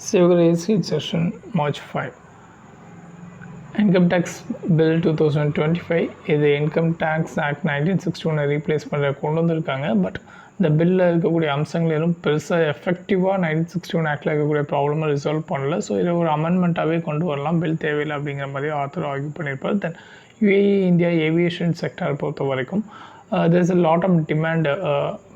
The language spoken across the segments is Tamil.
Civilized session March 5. Income Tax Bill 2025 இது இன்கம் டேக்ஸ் ஆக்ட் 1961 ரீப்ளேஸ் பண்ணுற கொண்டு வந்திருக்காங்க. பட் இந்த பில்லில் இருக்கக்கூடிய அம்சங்கள் எதுவும் பெருசாக எஃபெக்டிவாக 1961 ஆக்டில் இருக்கக்கூடிய ப்ராப்ளமாக ரிசால்வ் பண்ணல. ஸோ இதை ஒரு அமெண்ட்மெண்ட்டாகவே கொண்டு வரலாம், பில் தேவையில்லை அப்படிங்கிற மாதிரி ஆத்தர் ஆர்கியூ பண்ணியிருப்பார். தென் யுஏஇ இந்தியா ஏவியேஷன் செக்டரை பொறுத்த வரைக்கும் there's a lot of demand,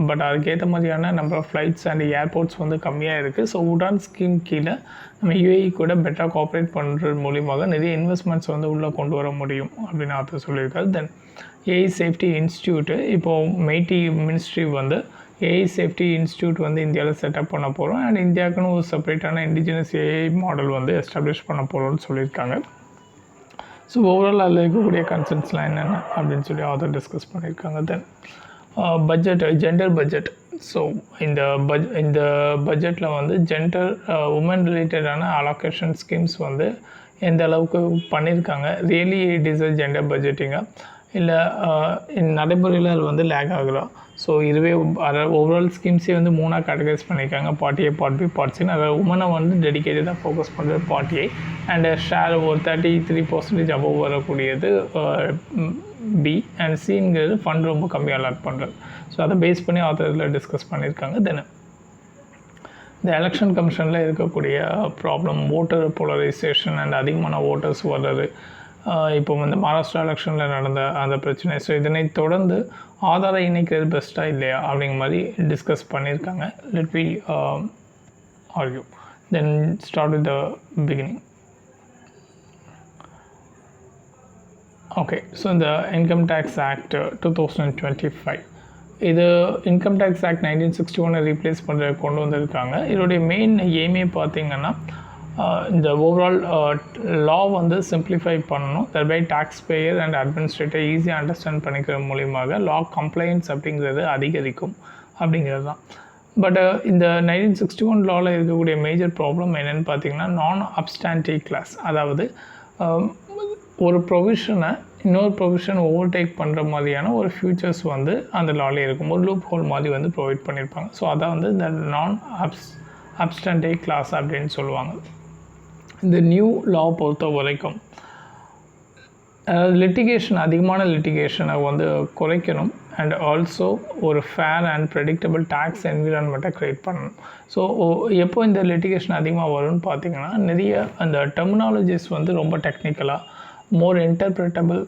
but அதுக்கேற்ற மாதிரியான number of flights and airports வந்து கம்மியாக இருக்குது. ஸோ உடான் ஸ்கீம் கீழே நம்ம யுஏஇ கூட பெட்டராக கோஆப்ரேட் பண்ணுறது மூலியமாக நிறைய இன்வெஸ்ட்மெண்ட்ஸ் வந்து உள்ளே கொண்டு வர முடியும் அப்படின்னு ஆத்தர் சொல்லியிருக்காரு. தென் ஏஐ சேஃப்டி இன்ஸ்டியூட்டு இப்போது மெய்டி மினிஸ்ட்ரி வந்து ஏஐ சேஃப்டி இன்ஸ்டியூட் வந்து இந்தியாவில் செட்டப் பண்ண போகிறோம். அண்ட் இந்தியாவுக்குன்னு ஒரு செப்பரேட்டான இண்டிஜினஸ் ஏஐ மாடல் வந்து எஸ்டாப்ளிஷ் பண்ண போகிறோம்னு சொல்லியிருக்காங்க. ஸோ ஓவரால் அதில் இருக்கக்கூடிய கன்சர்ன்ஸ்லாம் என்னென்ன அப்படின்னு சொல்லி ஆதர் டிஸ்கஸ் பண்ணியிருக்காங்க. Then budget, gender budget. So இந்த பட்ஜெட்டில் வந்து ஜெண்டர் உமன் ரிலேட்டடான அலோகேஷன் ஸ்கீம்ஸ் வந்து எந்த அளவுக்கு பண்ணியிருக்காங்க, really it is a gender பட்ஜெட்டிங்காக இல்லை நடைமுறையில் அது வந்து லேக் ஆகுறோம். ஸோ இதுவே ஓவரால் ஸ்கீம்ஸே வந்து 3ஆக கேட்டகரைஸ் பண்ணியிருக்காங்க, part A, part B, part சின்னு. அதாவது உமனை வந்து டெடிக்கேட்டடாக ஃபோக்கஸ் பண்ணுறது பார்ட் ஏ, அண்ட் ஷேர் ஒரு 33% அபவ் வரக்கூடியது பி, அண்ட் சிங்கிறது ஃபண்ட் ரொம்ப கம்மியாக அலாட் பண்ணுறது. ஸோ அதை பேஸ் பண்ணி ஆத்தரில் டிஸ்கஸ் பண்ணியிருக்காங்க. தென் இந்த எலெக்ஷன் கமிஷனில் இருக்கக்கூடிய ப்ராப்ளம், ஓட்டர் போலரைசேஷன் அண்ட் அதிகமான ஓட்டர்ஸ் வர்றது, இப்போ வந்து மகாராஷ்டிரா எலெக்ஷனில் நடந்த அந்த பிரச்சனை. ஸோ இதனை தொடர்ந்து ஆதாரை இணைக்கிறது பெஸ்ட்டாக இல்லையா அப்படிங்கிற மாதிரி டிஸ்கஸ் பண்ணியிருக்காங்க. Let we argue. Then start with the beginning. Okay, so இந்த இன்கம் டேக்ஸ் ஆக்ட் 2025 இது இன்கம் டேக்ஸ் ஆக்ட் 1961 ரீப்ளேஸ் பண்ணுற கொண்டு வந்திருக்காங்க. இதோடைய மெயின் எய்மே பார்த்திங்கன்னா இந்த ஓவரால் லா வந்து சிம்பிளிஃபை பண்ணணும், தர்பை டேக்ஸ் பேயர் அண்ட் அட்மினிஸ்ட்ரேட்டர் ஈஸியாக அண்டர்ஸ்டாண்ட் பண்ணிக்கிற மூலியமாக லா கம்ப்ளைண்ட்ஸ் அப்படிங்கிறது அதிகரிக்கும் அப்படிங்கிறது தான். பட் இந்த 1961 லாவில் இருக்கக்கூடிய மேஜர் ப்ராப்ளம் என்னென்னு பார்த்தீங்கன்னா நான் அப்ஸ்டான்டி கிளாஸ். அதாவது ஒரு ப்ரொவிஷனை இன்னொரு ப்ரொவிஷன் ஓவர்டேக் பண்ணுற மாதிரியான ஒரு ஃபியூச்சர்ஸ் வந்து அந்த லாவில் இருக்கும், ஒரு லூப் ஹோல் மாதிரி வந்து ப்ரொவைட் பண்ணியிருப்பாங்க. ஸோ அதான் வந்து இந்த நான் அப்ஸ்டான்டி கிளாஸ் அப்படின்னு சொல்லுவாங்க. இந்த நியூ லா பொறுத்த வரைக்கும் லிட்டிகேஷன், அதிகமான லிட்டிகேஷனை வந்து குறைக்கணும், அண்ட் ஆல்சோ ஒரு ஃபேர் அண்ட் ப்ரெடிக்டபிள் டேக்ஸ் என்விரான்மெண்ட்டை க்ரியேட் பண்ணணும். ஸோ எப்போ இந்த லிட்டிகேஷன் அதிகமாக வரும்னு பார்த்திங்கன்னா, நிறைய அந்த டெர்மினாலஜிஸ் வந்து ரொம்ப டெக்னிக்கலாக மோர் இன்டர்பிரட்டபிள்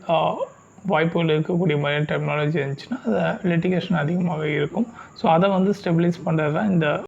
வாய்ப்புகள் இருக்கக்கூடிய மாதிரி டெக்னாலஜி இருந்துச்சுன்னா அது லிட்டிகேஷன் அதிகமாக இருக்கும். ஸோ அதை வந்து ஸ்டெபிலைஸ் பண்ணுறது தான் இந்த